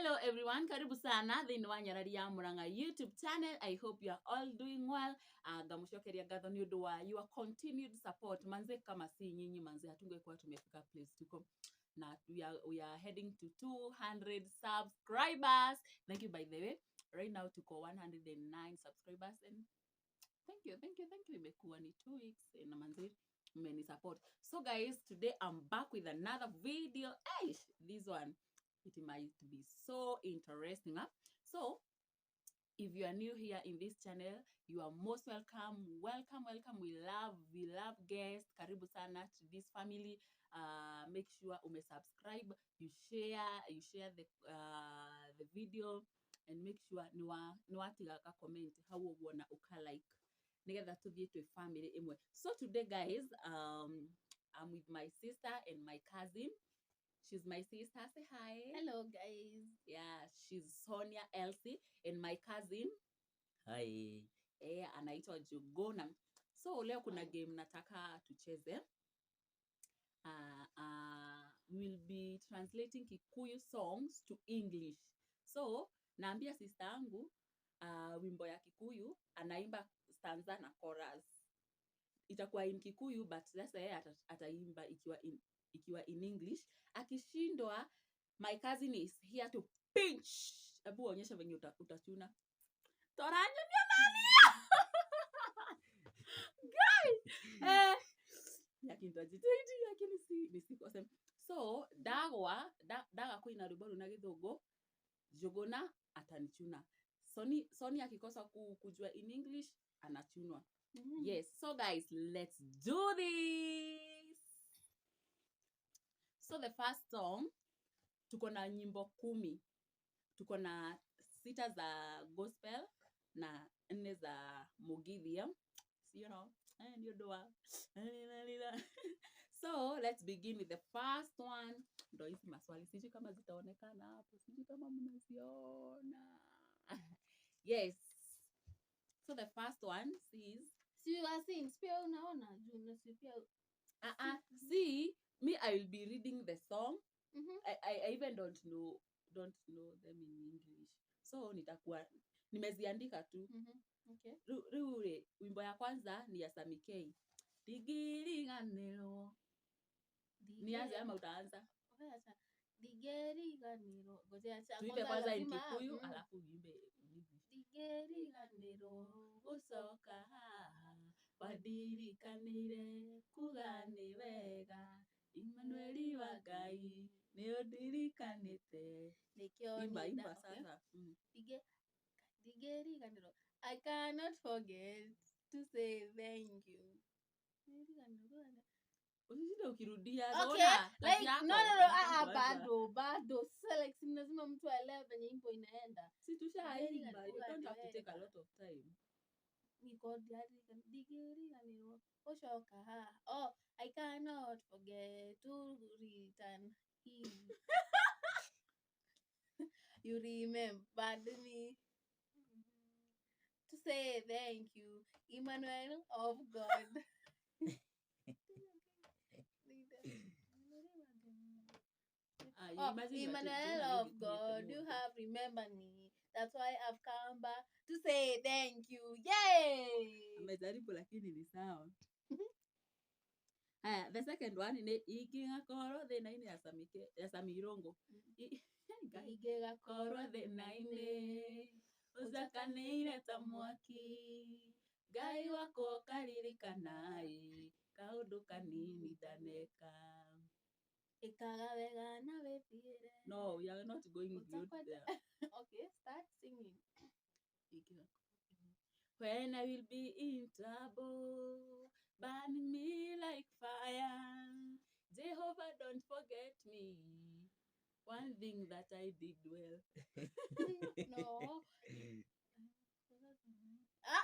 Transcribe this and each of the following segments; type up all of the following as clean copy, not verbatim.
Hello everyone, karibu sana thini wa Nyarari ya Murang'a YouTube channel. I hope you are all doing well. Ngamushokeria ngatho ni undu wa your continued support. Manze kama si nyinyi manze hatungekuwa tumefika place tuko. Na we are heading to 200 subscribers. Thank you by the way. Right now tuko 109 subscribers and thank you. Imekuwa ni 2 weeks na manze many support. So guys, today I'm back with another video. This one it might be so interesting. So if you are new here in this channel, you are most welcome. Welcome. We love guests. Karibu sana to this family. Make sure subscribe, you share the video, and make sure niwatiga ka comment how wona uka-like nigetha tuthie to family imwe. So today guys, I'm with my sister and my cousin. She's my sister. Say hi. Hello guys. Yeah, she's Sonia Elsie and my cousin. Hi. Anaitwa Jugona. So leo kuna game nataka tucheze. We'll be translating Kikuyu songs to English. So naambia sister yangu wimbo ya Kikuyu anaimba stanza na chorus. Itakuwa in Kikuyu but sasa yeye ataimba ikiwa in English. Akishindwa, my cousin is here to pinch. Abu onyesha venye utachuna. Toranyo ni nani? Guys! Lakini nisikose. So, daga kuina rubaru na githugu, Jogona atanichuna. Soni akikosa kujua in English, anachunwa. Yes. So guys, let's do this. So the first song, tuko na nyimbo 10. Tuko na 6 za gospel na 4 za mugithia. You know, and you do. So let's begin with the first one. Ndo hizi maswali sijui kama zitaonekana hapo, sijui kama mnaziona. Yes. So the first one is Pia unaona juu pia see me, I will be reading the song. I even don't know them in English. So nitakuwa nimeziandika tu. Okay. Rure wimbo ya kwanza ni ya Samikei. Digiriganiro. Nianze ama utaanza? Okay, acha. Digiriganiro. Ngoja acha. Tuimbe kwanza in Kikuyu alafu uimbe English. Digiriganiro. Usoka haha. Wadirikanire kugani wega. Emmanueli wa Ngai ni udirikanite. Imba sasa. Digiriganiro. I cannot forget to say thank you. Usisinde ukirudia. Okay, like no, bado. Sasa like lazima mtu aelewe venye imbo inaenda. Si tushaimba. You don't have to take a lot of time. Oshoka ha. Oh, I cannot forget to return him. You remembered me to say thank you, Emmanuel of God. Emmanuel of God, you have remembered me. That's why I've come back to say thank you. Yay! Amejaribu lakini ni sawa. The second one ni ikinga koro the nine ya Samirongo. Ikinga Koro the nine uzakaneire tamwaki. Ngai wako karirikanae kaundu kanini daneka. No, we are not going good there. Okay, start singing. When I will be in trouble, burn me like fire. Jehovah, don't forget me. One thing that I did well. No.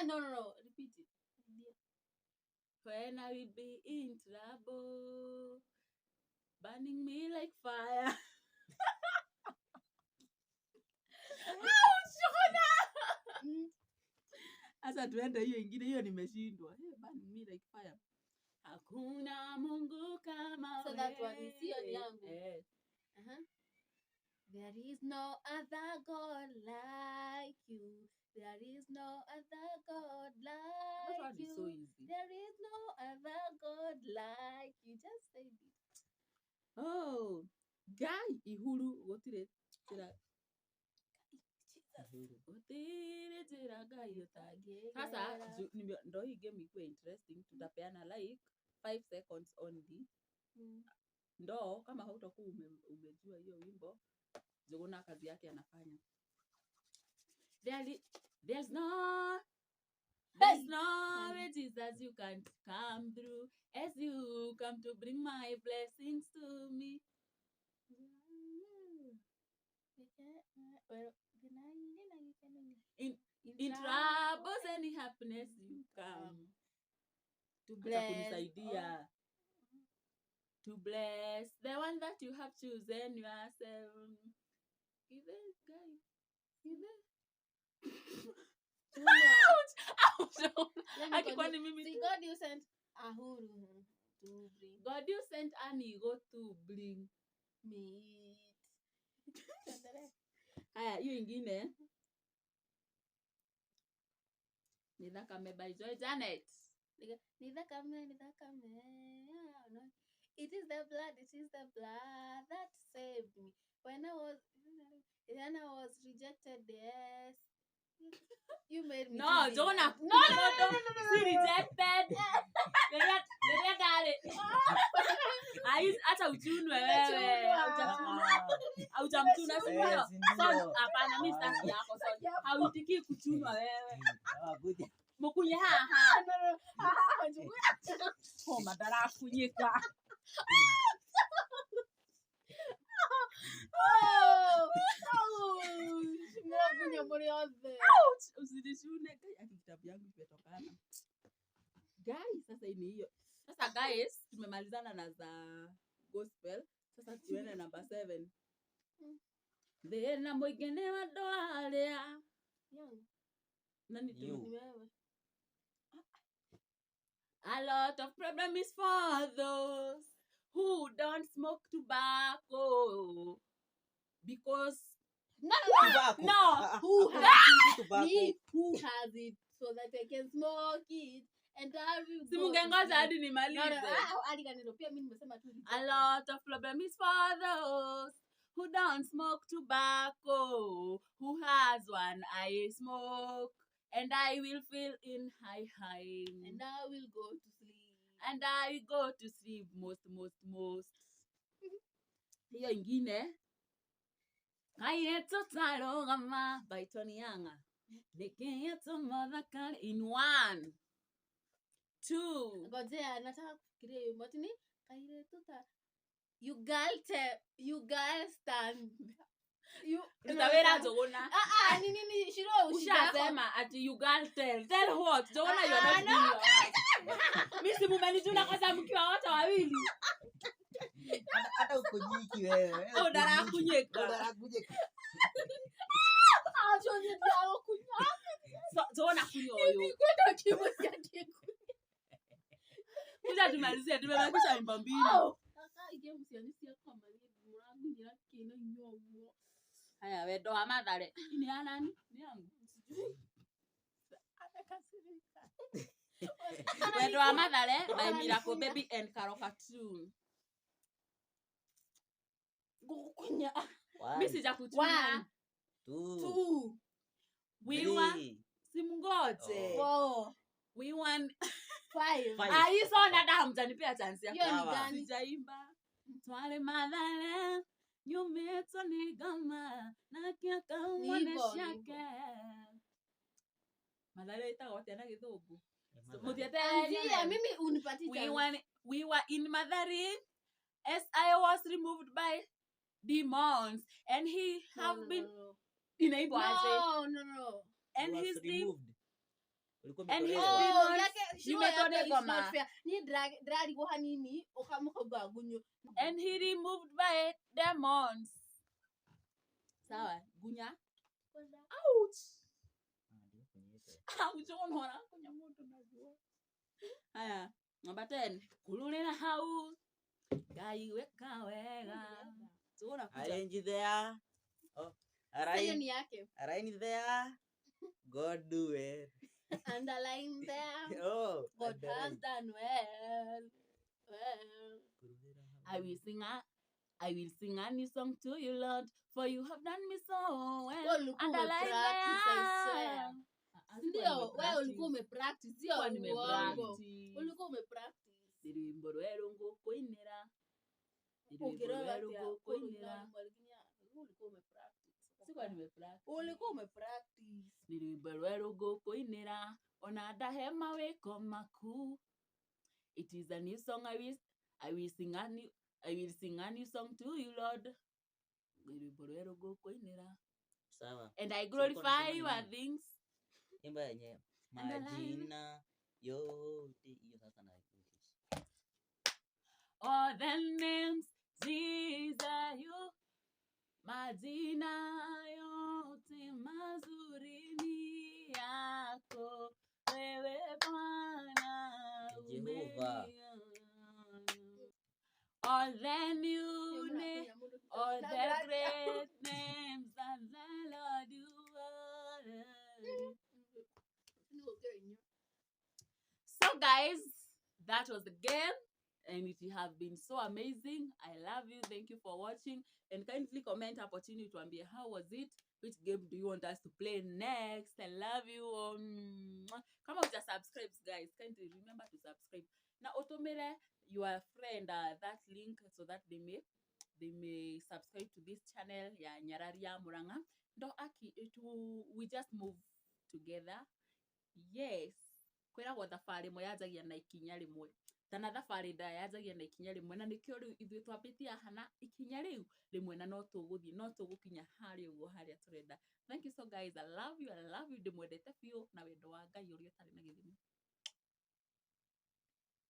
No. Repeat it. When I will be in trouble, burning me like fire. Asa tuende hiyo ingine, hiyo nimeshindwa. Burning me like fire. Hakuna Mungu kama wewe. So that one is hiyo ni yangu. There is no other God like you. There is no other God That like one is you. so easy. There is no other God like you. Just say it. Oh, guy ihuru gotire tira gotire tira guy yotage. Sasa ndo hii game ikuwe interesting, tutapeana like 5 seconds only. Ndo kama hautakuwa umejua hiyo wimbo, Jogona kazi yake anafanya. There's no Jesus, you can't come through as you come to bring my blessings to me. In troubles and happiness you come to bless. To bless the one that you have chosen yourself. Give it, guys. Give it. Ouch! Akikwani mimi see, God you sent Ahuru to bring. God you sent Anigo to bring meat. Haya, hiyo ingine. Nidhakame by Joy Janet. Nidhakame. It is the blood that saved me. When I was rejected, yes. You made me. No, Jonah. No. See, rejected. They got it. Hata uchunwe wewe. Hautamtuna sio. Hapana, mimi sitaki yako sasa. Hautiki kuchunwa wewe. Mukunye haha. Oh, madara kunyika. Usidishune kitabu yangu kimetokana. Guys, sasa ni hiyo. Sasa guys, tumemalizana na za gospel. Sasa tuende number 7. Thena mwingine wa doalia. Nani tu wewe? A lot of problem is for those who don't smoke tobacco. Because no, who has it so that they can smoke it and Simungengoja hadi nimalize. A lot of problem is for those who don't smoke tobacco, who has one eye smoke, and I will feel in high, and I will go to sleep, and I go to sleep most. Hiyo ingine. Kayeto talo gama by Tony Yanga. Nekeyeto madhakali in 1, 2. Ngojea nataka kufikiria hiyo motini. Kayeto ta you girl stand. Tutawera Jogona. Nini shiro ushasema ati you girl tell what? Jogona you are not doing. Mimi simumenijuna kwa sababu mkiwa wote wawili. Hata uko nyiki wewe. Au dara kunyeka. Acho ni dara kunyaka. Jogona kunyoyo. Kwenda kibosi yake. Kuja tumalizie tumebakisha wimbo 2. Sasa ige msianisia kama ni mwangu nyira kina nyomo. Haya wedo amadhare. Ni nani? Ni yangu. Sijui. Atakasirika. Wedo amadhare by Miracle Baby and Karokatu. Gukunya. Mimi sijakuchuna. 2. We want simngoje. 4. We want 5. Hizo dada hamjanipea chance ya kuimba. Sijaimba. Twale madhare. Nyumeto ni gama na kiaka mwaneshake. Madhare itawa tena Githugu. Mutiatea mimi unipatia. We were in Madhari as I was removed by demons and he have been inaibwa aje. No. And he's removed. And he's and he removed by demons. Sawa, gunya. Ouch. Unaona kunya moto najua. Haya, number 10. Kululena hau. Gai weka wega. Tuona kuja. Arrange there. Oh, Sasa hiyo align, ni yake. align there. God do it. Underline there. Oh, God has underline. done well. Well. I will sing a new song to you, Lord, for you have done me so well. Wewe ulikuwa umepractice, I swear. Ndio, wewe ulikuwa umepractice, sio Kwa uongo. nimepractice. Ulikuwa umepractice. Ndirimbo rwero ngo koinera. Ukireba ati ngo koinera. ulikuwa umepractice. Sikuwa nimepractice. Ulikuwa umepractice. Ndirimbo rwero ngo koinera. Ona ndahema weko maku. It is a new song I will sing a new song to you, Lord. Ndirimbo rwero ngo koinera. Sawa. And I glorify your things. Imba yenyewe. Majina yote hiyo sasa na English. All the names Jesus you. Majina yote mazuri ni yako. Wewe Bwana Jehova. all the new names, all the great names that the Lord you are. So guys, that was the game and it has been so amazing. I love you. Thank you for watching and kindly comment opportunity to ambia how was it? Which game do you want us to play next? I love you. Come on, just subscribe, guys. Kindly remember to subscribe. Now, automate your friend that link so that they may subscribe to this channel. Ya Nyararia Muranga. Ndo aki we just move together. Yes. Kwira gwa thabarĩ ĩmwe yanjagia na ikinya rĩmwe tana thabarĩ nda yanjagia na ikinya rĩmwe na nĩkĩo rĩu ithuĩ twambĩtie haha na ikinya rĩu rĩmwe na no tũgũkinya harĩa ũguo harĩa tũrenda. Thank you so guys, I love you ndĩmwendete biũ na wendo wa Ngai ũrĩa ũtarĩ na gĩthimi.